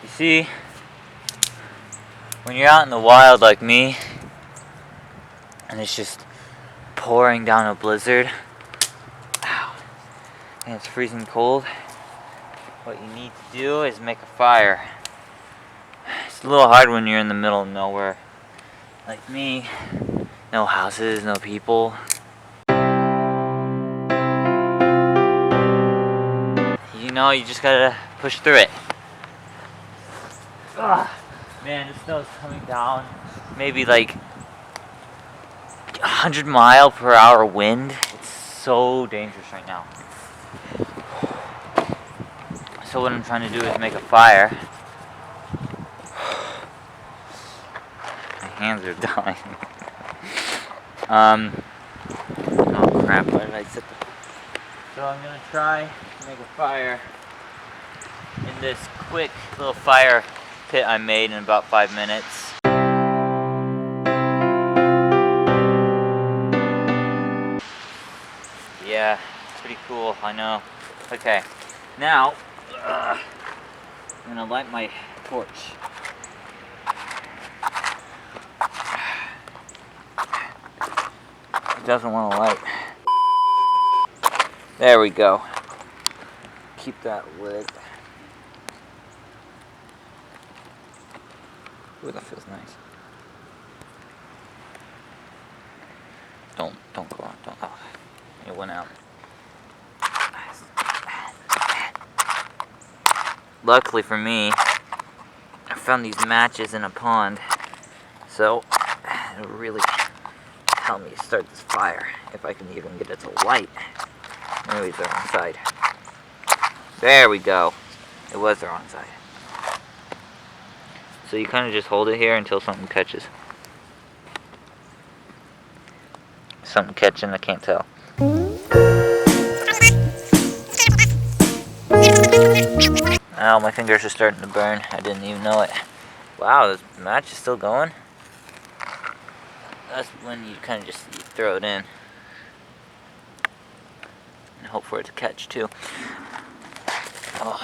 You see, when you're out in the wild like me, and it's just pouring down a blizzard, and it's freezing cold, what you need to do is make a fire. It's a little hard when you're in the middle of nowhere like me. No houses, no people. You know, you just gotta push through it. Ugh. Man, the snow's coming down. Maybe like 100-mile-per-hour wind. It's so dangerous right now. So what I'm trying to do is make a fire. My hands are dying. Oh crap, why did I set the... So I'm gonna try to make a fire in this quick little fire pit I made in about 5 minutes. Yeah, pretty cool, I know. Okay, now I'm gonna light my torch. It doesn't want to light. There we go. Keep that lit. Ooh, that feels nice. Don't go on. Don't. Oh, it went out. Luckily for me, I found these matches in a pond, so it'll really help me start this fire if I can even get it to light. Maybe it's the wrong side. There we go. It was the wrong side. So you kind of just hold it here until something catches. Something catching, I can't tell. Ow, my fingers are starting to burn. I didn't even know it. Wow, this match is still going? That's when you kind of just throw it in. And hope for it to catch too. Oh.